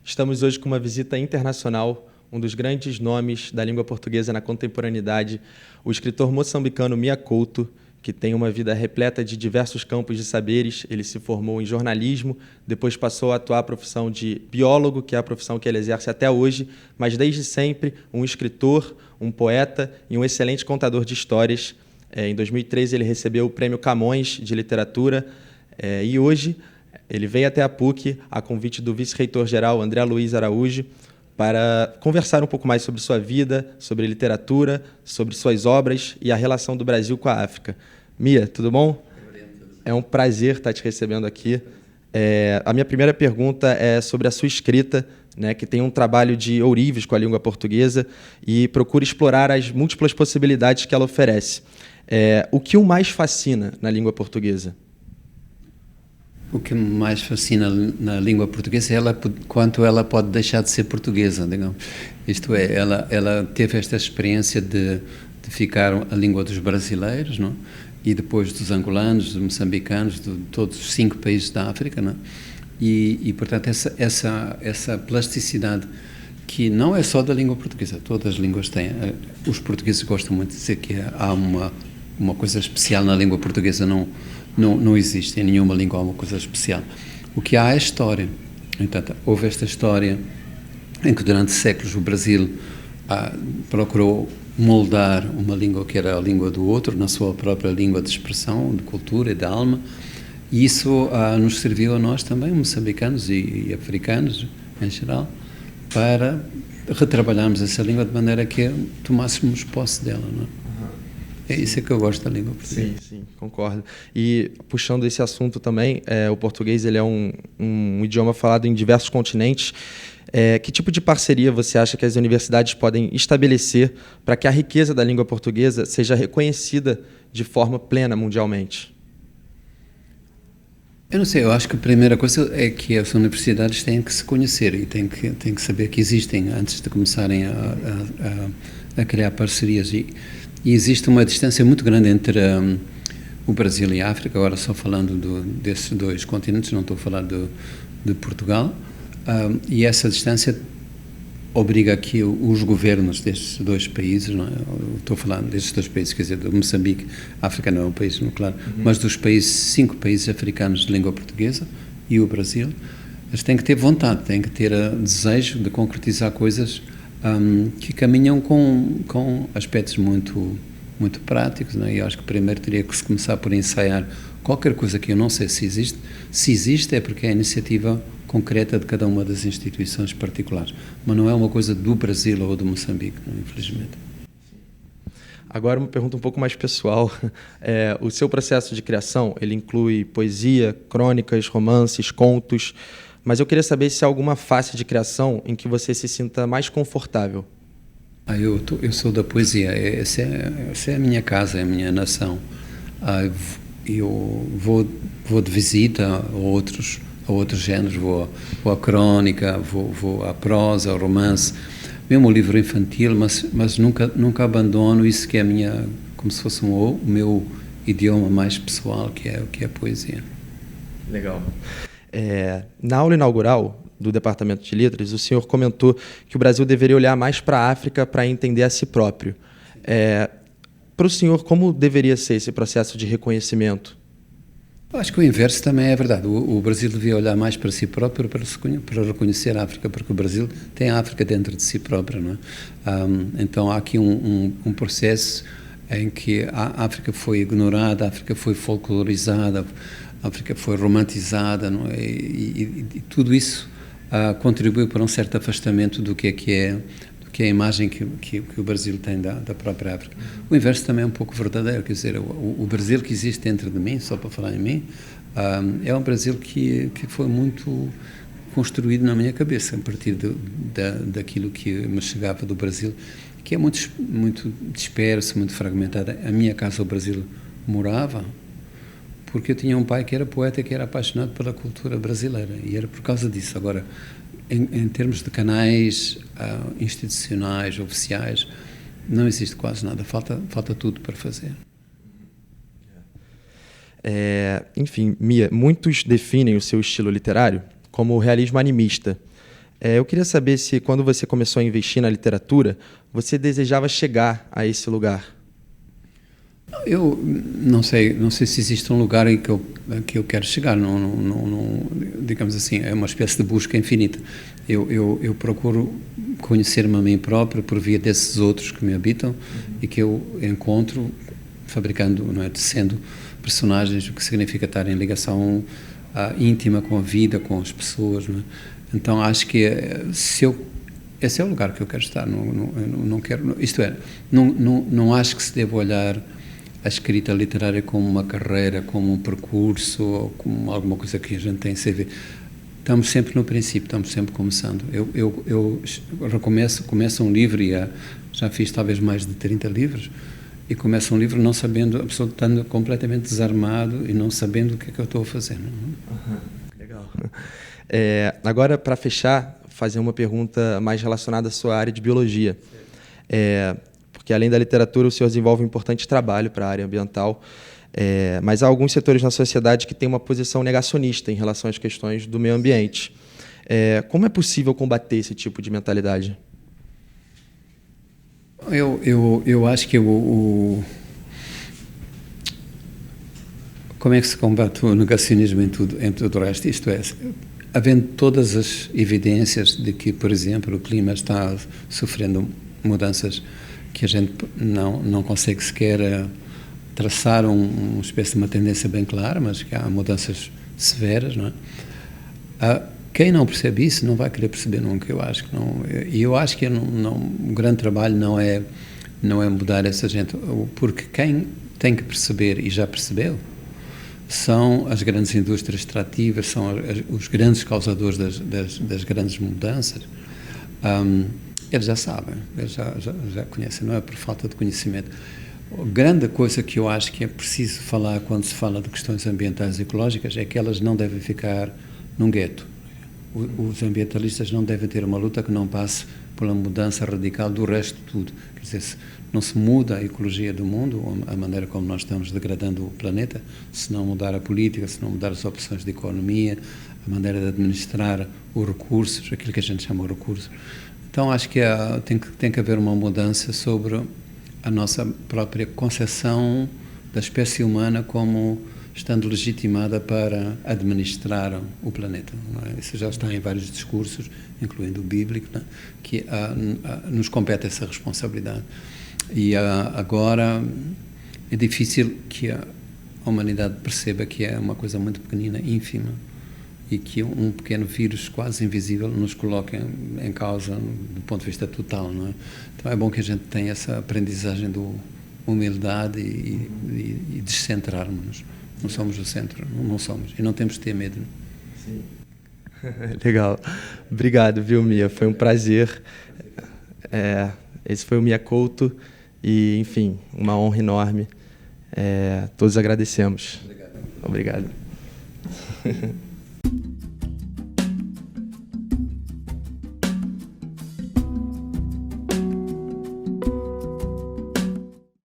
Estamos hoje com uma visita internacional, um dos grandes nomes da língua portuguesa na contemporaneidade, o escritor moçambicano Mia Couto, que tem uma vida repleta de diversos campos de saberes. Ele se formou em jornalismo, depois passou a atuar a profissão de biólogo, que é a profissão que ele exerce até hoje, mas desde sempre um escritor, um poeta e um excelente contador de histórias. Em 2013 ele recebeu o Prêmio Camões de Literatura e hoje ele veio até a PUC a convite do vice-reitor-geral André Luiz Araújo para conversar um pouco mais sobre sua vida, sobre literatura, sobre suas obras e a relação do Brasil com a África. Mia, tudo bom? É um prazer estar te recebendo aqui. A minha primeira pergunta é sobre a sua escrita, né, que tem um trabalho de ourives com a língua portuguesa e procura explorar as múltiplas possibilidades que ela oferece. O que o mais fascina na língua portuguesa? O que me mais fascina na língua portuguesa é quanto ela pode deixar de ser portuguesa, digamos. Isto é, ela teve esta experiência de ficar a língua dos brasileiros, não? E depois dos angolanos, dos moçambicanos, de todos os 5 países da África, não? E portanto, essa plasticidade que não é só da língua portuguesa, todas as línguas têm. Os portugueses gostam muito de dizer que há uma coisa especial na língua portuguesa, não existe em nenhuma língua alguma coisa especial. O que há é história. Portanto, houve esta história em que durante séculos o Brasil procurou moldar uma língua que era a língua do outro, na sua própria língua de expressão, de cultura e de alma, e isso nos serviu a nós também, moçambicanos e africanos em geral, para retrabalharmos essa língua de maneira que tomássemos posse dela, não é? É isso que eu gosto da língua portuguesa. Sim, concordo. E puxando esse assunto também, o português ele é um idioma falado em diversos continentes. Que tipo de parceria você acha que as universidades podem estabelecer para que a riqueza da língua portuguesa seja reconhecida de forma plena mundialmente? Eu não sei, eu acho que a primeira coisa é que as universidades têm que se conhecer e têm que saber que existem antes de começarem a criar parcerias. E existe uma distância muito grande entre o Brasil e a África, agora só falando desses 2 continentes, não estou a falar de Portugal, e essa distância obriga que os governos destes 2 países, não é? Eu estou falando destes 2 países, quer dizer, do Moçambique, a África não é um país, não, claro, mas dos 5 países africanos de língua portuguesa e o Brasil, eles têm que ter vontade, têm que ter desejo de concretizar coisas que caminham com aspectos muito práticos, não é? E acho que primeiro teria que se começar por ensaiar qualquer coisa que eu não sei se existe. Se existe é porque é a iniciativa concreta de cada uma das instituições particulares, mas não é uma coisa do Brasil ou do Moçambique, não, infelizmente. Agora uma pergunta um pouco mais pessoal. O seu processo de criação, ele inclui poesia, crônicas, romances, contos, mas eu queria saber se há alguma face de criação em que você se sinta mais confortável. Eu sou da poesia, essa é a minha casa, é a minha nação. Eu vou de visita a outros géneros, vou à crônica, vou à prosa, ao romance, mesmo o livro infantil, mas nunca abandono isso que é como se fosse o meu idioma mais pessoal, que é a poesia. Legal. Na aula inaugural do Departamento de Letras, o senhor comentou que o Brasil deveria olhar mais para a África para entender a si próprio. Para o senhor, como deveria ser esse processo de reconhecimento? Eu acho que o inverso também é verdade. O Brasil devia olhar mais para si próprio para reconhecer a África, porque o Brasil tem a África dentro de si próprio, não é? Então há aqui um processo em que a África foi ignorada, a África foi folclorizada, a África foi romantizada, não é? E tudo isso contribuiu para um certo afastamento do que é a imagem que o Brasil tem da própria África. O inverso também é um pouco verdadeiro, quer dizer, o Brasil que existe dentro de mim, só para falar em mim, é um Brasil que foi muito construído na minha cabeça, a partir daquilo que me chegava do Brasil, que é muito disperso, muito fragmentado. A minha casa, o Brasil, morava porque eu tinha um pai que era poeta, que era apaixonado pela cultura brasileira, e era por causa disso. Agora, em termos de canais institucionais, oficiais, não existe quase nada, falta tudo para fazer. Enfim, Mia, muitos definem o seu estilo literário como o realismo animista. Eu queria saber se, quando você começou a investir na literatura, você desejava chegar a esse lugar. Eu não sei se existe um lugar em que eu quero chegar. Digamos assim, é uma espécie de busca infinita. Eu procuro conhecer-me a mim próprio por via desses outros que me habitam e que eu encontro fabricando, não é, tecendo personagens, o que significa estar em ligação íntima com a vida, com as pessoas, não é? Então acho que esse é o lugar que eu quero estar. Não quero, isto é, não acho que se deva olhar a escrita literária como uma carreira, como um percurso, ou como alguma coisa que a gente tem em CV. Estamos sempre no princípio, estamos sempre começando. Eu começo um livro e já fiz talvez mais de 30 livros, e começo um livro não sabendo, estando completamente desarmado e não sabendo o que é que eu estou a fazer. Legal. Agora, para fechar, fazer uma pergunta mais relacionada à sua área de biologia. Porque, além da literatura, o senhor desenvolve um importante trabalho para a área ambiental, mas há alguns setores na sociedade que têm uma posição negacionista em relação às questões do meio ambiente. Como é possível combater esse tipo de mentalidade? Eu acho que como é que se combate o negacionismo em tudo o resto? Isto é, havendo todas as evidências de que, por exemplo, o clima está sofrendo mudanças que a gente não consegue sequer traçar uma espécie de uma tendência bem clara, mas que há mudanças severas, não é? Quem não percebe isso não vai querer perceber nunca, eu acho que não. E eu acho que o grande trabalho não é mudar essa gente, porque quem tem que perceber, e já percebeu, são as grandes indústrias extrativas, são os grandes causadores das grandes mudanças. Eles já sabem, eles já conhecem, não é por falta de conhecimento. A grande coisa que eu acho que é preciso falar quando se fala de questões ambientais e ecológicas é que elas não devem ficar num gueto. Os ambientalistas não devem ter uma luta que não passe pela mudança radical do resto de tudo. Quer dizer, não se muda a ecologia do mundo, a maneira como nós estamos degradando o planeta, se não mudar a política, se não mudar as opções de economia, a maneira de administrar os recursos, aquilo que a gente chama de recursos. Então acho que tem que haver uma mudança sobre a nossa própria concepção da espécie humana como estando legitimada para administrar o planeta. Não é? Isso já está em vários discursos, incluindo o bíblico, não é? Que nos compete essa responsabilidade. E agora é difícil que a humanidade perceba que é uma coisa muito pequenina, ínfima, e que um pequeno vírus quase invisível nos coloca em causa do ponto de vista total, não é? Então é bom que a gente tenha essa aprendizagem de humildade e descentrarmos-nos. Não somos o centro, não somos, e não temos de ter medo. Sim. Legal. Obrigado, viu, Mia? Foi um prazer. Esse foi o Mia Couto e, enfim, uma honra enorme. Todos agradecemos. Obrigado. Obrigado.